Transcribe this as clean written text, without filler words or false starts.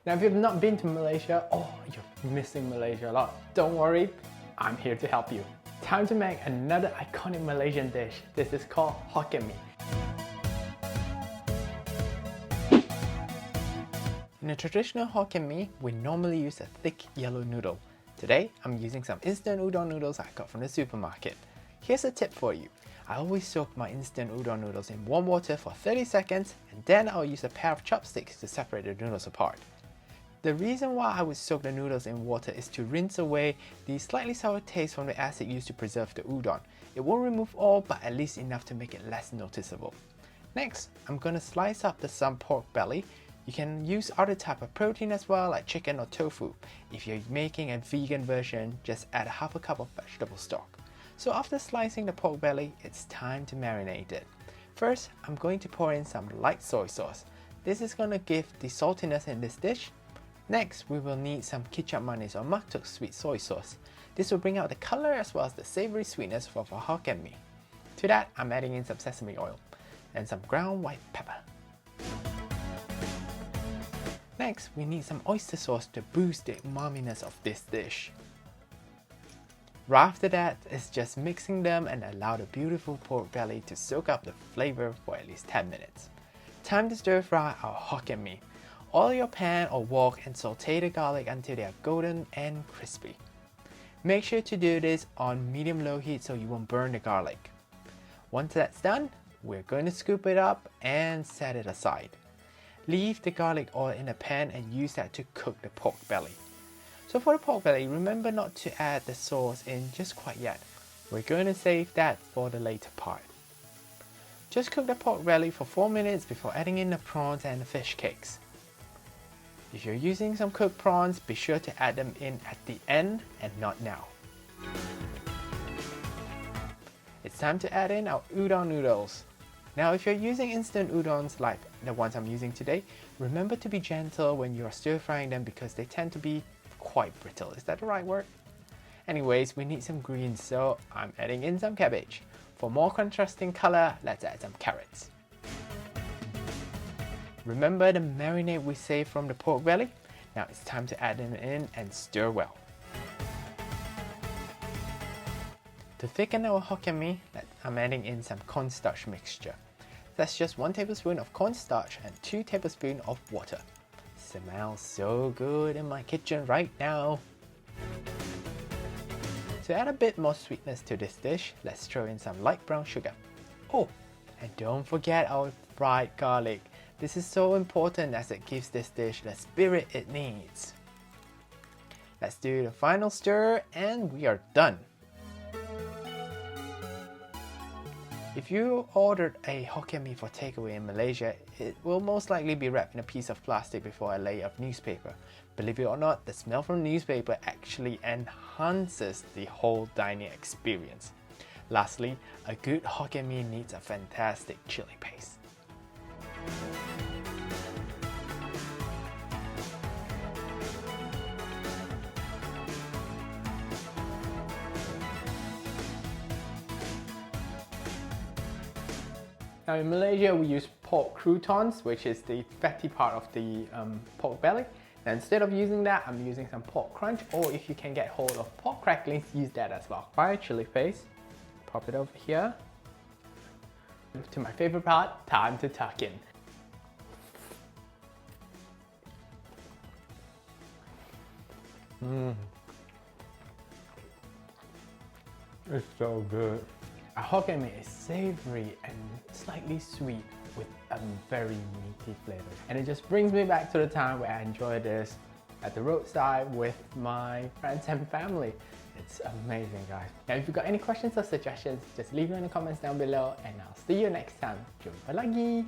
Now if you've not been to Malaysia, or you're missing Malaysia a lot, don't worry, I'm here to help you. Time to make another iconic Malaysian dish. This is called Hokkien Mee. In a traditional Hokkien Mee, we normally use a thick yellow noodle. Today, I'm using some instant udon noodles I got from the supermarket. Here's a tip for you. I always soak my instant udon noodles in warm water for 30 seconds and then I'll use a pair of chopsticks to separate the noodles apart. The reason why I would soak the noodles in water is to rinse away the slightly sour taste from the acid used to preserve the udon. It won't remove all, but at least enough to make it less noticeable. Next, I'm gonna slice up some pork belly. You can use other type of protein as well, like chicken or tofu. If you're making a vegan version, just add half a cup of vegetable stock. So after slicing the pork belly, it's time to marinate it. First, I'm going to pour in some light soy sauce. This is going to give the saltiness in this dish. Next, we will need some ketchup mayonnaise or Mak Tok sweet soy sauce. This will bring out the color as well as the savory sweetness for our Hokkien Mee. To that, I'm adding in some sesame oil and some ground white pepper. Next, we need some oyster sauce to boost the umaminess of this dish. Right after that, it's just mixing them and allow the beautiful pork belly to soak up the flavor for at least 10 minutes. Time to stir fry our Hokkien Mee. Oil your pan or wok and saute the garlic until they are golden and crispy. Make sure to do this on medium-low heat so you won't burn the garlic. Once that's done, we're going to scoop it up and set it aside. Leave the garlic oil in a pan and use that to cook the pork belly. So for the pork belly, remember not to add the sauce in just quite yet. We're going to save that for the later part. Just cook the pork belly for 4 minutes before adding in the prawns and the fish cakes. If you're using some cooked prawns, be sure to add them in at the end and not now. It's time to add in our udon noodles. Now if you're using instant udons like the ones I'm using today, remember to be gentle when you are stir frying them because they tend to be quite brittle. Is that the right word? Anyways, we need some greens, so I'm adding in some cabbage. For more contrasting color, let's add some carrots. Remember the marinade we saved from the pork belly? Now it's time to add them in and stir well. To thicken our Hokkien Mee, I'm adding in some cornstarch mixture. That's just 1 tablespoon of cornstarch and 2 tablespoons of water. Smells so good in my kitchen right now. To add a bit more sweetness to this dish, let's throw in some light brown sugar. Oh, and don't forget our fried garlic. This is so important as it gives this dish the spirit it needs. Let's do the final stir and we are done. If you ordered a Hokkien Mee for takeaway in Malaysia, it will most likely be wrapped in a piece of plastic before a layer of newspaper. Believe it or not, the smell from newspaper actually enhances the whole dining experience. Lastly, a good Hokkien Mee needs a fantastic chili paste. Now in Malaysia, we use pork croutons, which is the fatty part of the pork belly. Now instead of using that, I'm using some pork crunch, or if you can get hold of pork cracklings, use that as well. Fire chili paste, pop it over here. To my favorite part, time to tuck in. It's so good. A Hokkien Mee is savory and slightly sweet with a very meaty flavor. And it just brings me back to the time where I enjoyed this at the roadside with my friends and family. It's amazing, guys. Now if you've got any questions or suggestions, just leave them in the comments down below and I'll see you next time. Jumpa lagi!